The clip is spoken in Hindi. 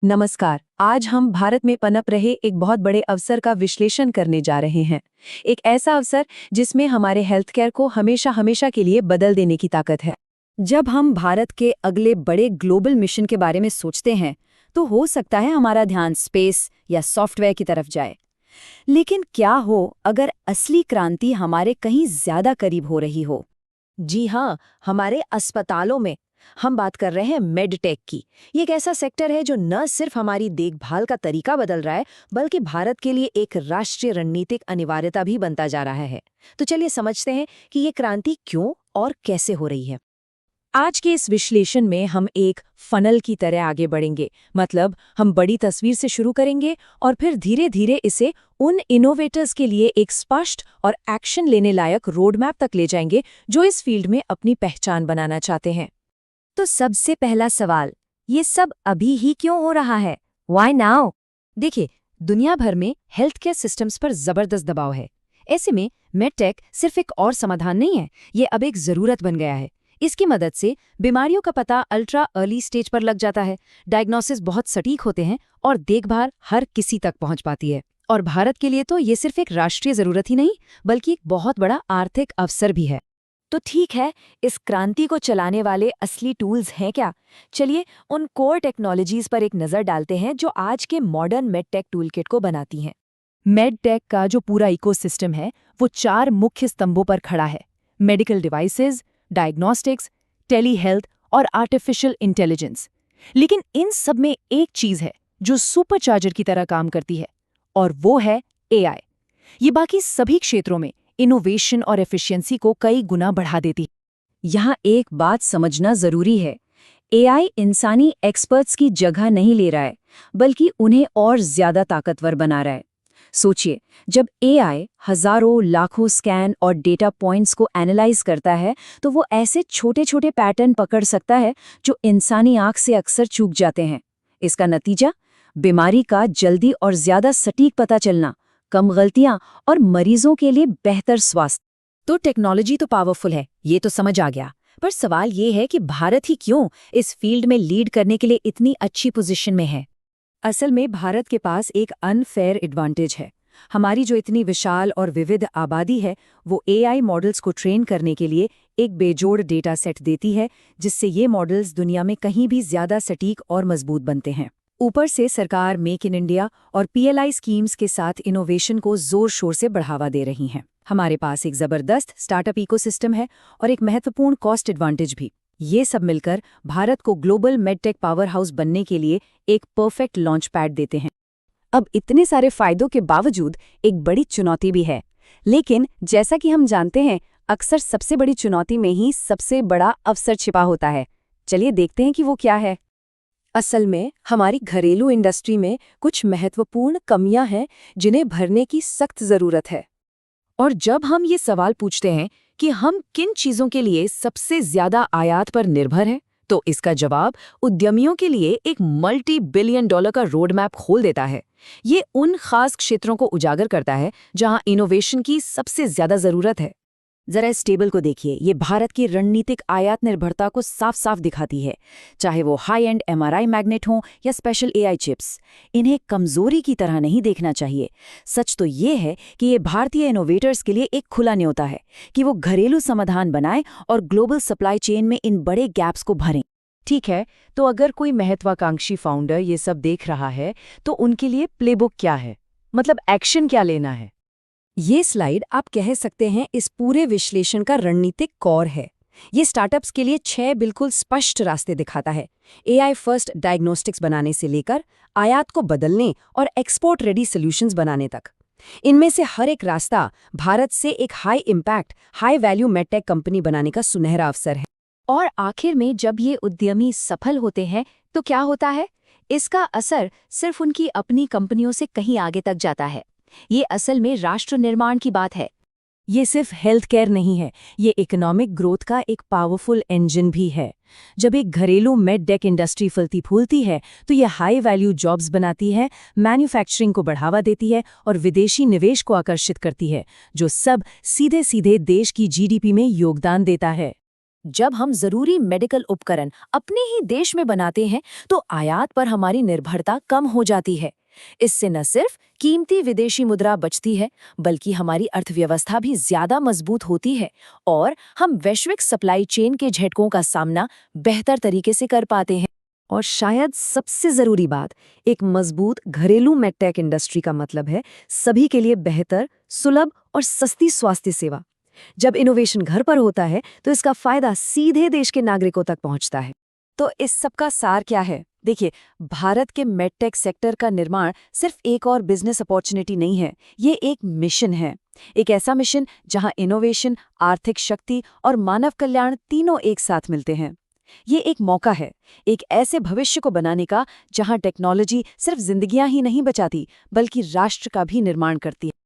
नमस्कार। आज हम भारत में पनप रहे एक बहुत बड़े अवसर का विश्लेषण करने जा रहे हैं। एक ऐसा अवसर जिसमें हमारे हेल्थ केयर को हमेशा हमेशा के लिए बदल देने की ताकत है। जब हम भारत के अगले बड़े ग्लोबल मिशन के बारे में सोचते हैं तो हो सकता है हमारा ध्यान स्पेस या सॉफ्टवेयर की तरफ जाए। लेकिन क्या हो अगर असली क्रांति हमारे कहीं ज्यादा करीब हो रही हो? जी हाँ, हमारे अस्पतालों में हम बात कर रहे हैं मेडटेक की। ये एक ऐसा सेक्टर है जो न सिर्फ हमारी देखभाल का तरीका बदल रहा है, बल्कि भारत के लिए एक राष्ट्रीय रणनीतिक अनिवार्यता भी बनता जा रहा है। तो चलिए समझते हैं कि ये क्रांति क्यों और कैसे हो रही है। आज के इस विश्लेषण में हम एक फनल की तरह आगे बढ़ेंगे। मतलब हम बड़ी तस्वीर से शुरू करेंगे और फिर धीरे धीरे इसे उन इनोवेटर्स के लिए एक स्पष्ट और एक्शन लेने लायक रोड मैप तक ले जाएंगे जो इस फील्ड में अपनी पहचान बनाना चाहते हैं। तो सबसे पहला सवाल, ये सब अभी ही क्यों हो रहा है? Why now? देखिए, दुनिया भर में हेल्थ केयर सिस्टम्स पर जबरदस्त दबाव है। ऐसे में मेडटेक सिर्फ एक और समाधान नहीं है, ये अब एक जरूरत बन गया है। इसकी मदद से बीमारियों का पता अल्ट्रा अर्ली स्टेज पर लग जाता है, डायग्नोसिस बहुत सटीक होते हैं और देखभाल हर किसी तक पहुंच पाती है। और भारत के लिए तो ये सिर्फ एक राष्ट्रीय जरूरत ही नहीं, बल्कि एक बहुत बड़ा आर्थिक अवसर भी है। तो ठीक है, इस क्रांति को चलाने वाले असली टूल्स हैं क्या? चलिए उन कोर टेक्नोलॉजीज पर एक नज़र डालते हैं जो आज के मॉडर्न मेडटेक टूलकिट को बनाती हैं। मेडटेक का जो पूरा इकोसिस्टम है वो 4 मुख्य स्तंभों पर खड़ा है: medical devices, diagnostics, tele health और आर्टिफिशियल इंटेलिजेंस। लेकिन इन सब में एक चीज है जो सुपरचार्जर की तरह काम करती है, और वो है एआई। ये बाकी सभी क्षेत्रों में इनोवेशन और एफिशिएंसी को कई गुना बढ़ा देती है। यहाँ एक बात समझना जरूरी है, एआई इंसानी एक्सपर्ट्स की जगह नहीं ले रहा है, बल्कि उन्हें और ज्यादा ताकतवर बना रहा है। सोचिए, जब एआई हजारों लाखों स्कैन और डेटा पॉइंट्स को एनालाइज करता है तो वो ऐसे छोटे छोटे पैटर्न पकड़ सकता है जो इंसानी आंख से अक्सर चूक जाते हैं। इसका नतीजा, बीमारी का जल्दी और ज्यादा सटीक पता चलना, कम गलतियां और मरीजों के लिए बेहतर स्वास्थ्य। तो टेक्नोलॉजी तो पावरफुल है, ये तो समझ आ गया। पर सवाल ये है कि भारत ही क्यों इस फील्ड में लीड करने के लिए इतनी अच्छी पोजीशन में है? असल में भारत के पास एक अनफेयर एडवांटेज है। हमारी जो इतनी विशाल और विविध आबादी है वो एआई मॉडल्स को ट्रेन करने के लिए एक बेजोड़ डेटा सेट देती है, जिससे ये मॉडल्स दुनिया में कहीं भी ज्यादा सटीक और मजबूत बनते हैं। ऊपर से सरकार मेक इन इंडिया और पीएलआई स्कीम्स के साथ इनोवेशन को जोर शोर से बढ़ावा दे रही हैं। हमारे पास एक जबरदस्त स्टार्टअप इकोसिस्टम है और एक महत्वपूर्ण कॉस्ट एडवांटेज भी। ये सब मिलकर भारत को ग्लोबल मेडटेक पावर हाउस बनने के लिए एक परफेक्ट लॉन्च पैड देते हैं। अब इतने सारे फायदों के बावजूद एक बड़ी चुनौती भी है। लेकिन जैसा कि हम जानते हैं, अक्सर सबसे बड़ी चुनौती में ही सबसे बड़ा अवसर छिपा होता है। चलिए देखते हैं कि वो क्या है। असल में हमारी घरेलू इंडस्ट्री में कुछ महत्वपूर्ण कमियां हैं जिन्हें भरने की सख्त जरूरत है। और जब हम ये सवाल पूछते हैं कि हम किन चीजों के लिए सबसे ज्यादा आयात पर निर्भर हैं, तो इसका जवाब उद्यमियों के लिए एक $multi-billion का रोड मैप खोल देता है। ये उन खास क्षेत्रों को उजागर करता है जहां इनोवेशन की सबसे ज्यादा जरूरत है। जरा इस टेबल को देखिए, ये भारत की रणनीतिक आयात निर्भरता को साफ साफ दिखाती है। चाहे वो हाई एंड एमआरआई मैग्नेट हों या स्पेशल एआई चिप्स, इन्हें कमजोरी की तरह नहीं देखना चाहिए। सच तो ये है कि ये भारतीय इनोवेटर्स के लिए एक खुला न्योता है कि वो घरेलू समाधान बनाएं और ग्लोबल सप्लाई चेन में इन बड़े गैप्स को भरें। ठीक है, तो अगर कोई महत्वाकांक्षी फाउंडर ये सब देख रहा है तो उनके लिए प्लेबुक क्या है? मतलब एक्शन क्या लेना है? ये स्लाइड आप कह सकते हैं इस पूरे विश्लेषण का रणनीतिक कोर है। ये स्टार्टअप्स के लिए 6 बिल्कुल स्पष्ट रास्ते दिखाता है, एआई फर्स्ट डायग्नोस्टिक्स बनाने से लेकर आयात को बदलने और एक्सपोर्ट रेडी सॉल्यूशंस बनाने तक। इनमें से हर एक रास्ता भारत से एक high impact, high value medtech company बनाने का सुनहरा अवसर है। और आखिर में जब ये उद्यमी सफल होते हैं तो क्या होता है? इसका असर सिर्फ उनकी अपनी कंपनियों से कहीं आगे तक जाता है। ये असल में राष्ट्र निर्माण की बात है। ये सिर्फ हेल्थ केयर नहीं है, ये इकोनॉमिक ग्रोथ का एक पावरफुल इंजन भी है। जब एक घरेलू मेडटेक इंडस्ट्री फलती फूलती है तो ये हाई वैल्यू जॉब्स बनाती है, मैन्युफैक्चरिंग को बढ़ावा देती है और विदेशी निवेश को आकर्षित करती है, जो सब सीधे सीधे देश की जीडीपी में योगदान देता है। जब हम जरूरी मेडिकल उपकरण अपने ही देश में बनाते हैं तो आयात पर हमारी निर्भरता कम हो जाती है। इससे न सिर्फ कीमती विदेशी मुद्रा बचती है, बल्कि हमारी अर्थव्यवस्था भी ज्यादा मजबूत होती है और हम वैश्विक सप्लाई चेन के झटकों का सामना बेहतर तरीके से कर पाते हैं। और शायद सबसे जरूरी बात, एक मजबूत घरेलू मेडटेक इंडस्ट्री का मतलब है सभी के लिए बेहतर, सुलभ और सस्ती स्वास्थ्य सेवा। जब इनोवेशन घर पर होता है तो इसका फायदा सीधे देश के नागरिकों तक पहुंचता है। तो इस सब का सार क्या है? देखिए, भारत के मेडटेक सेक्टर का निर्माण सिर्फ एक और बिजनेस अपॉर्चुनिटी नहीं है, ये एक मिशन है। एक ऐसा मिशन जहां इनोवेशन, आर्थिक शक्ति और मानव कल्याण तीनों एक साथ मिलते हैं। ये एक मौका है, एक ऐसे भविष्य को बनाने का जहां टेक्नोलॉजी सिर्फ जिंदगियां ही नहीं बचाती, बल्कि राष्ट्र का भी निर्माण करती है।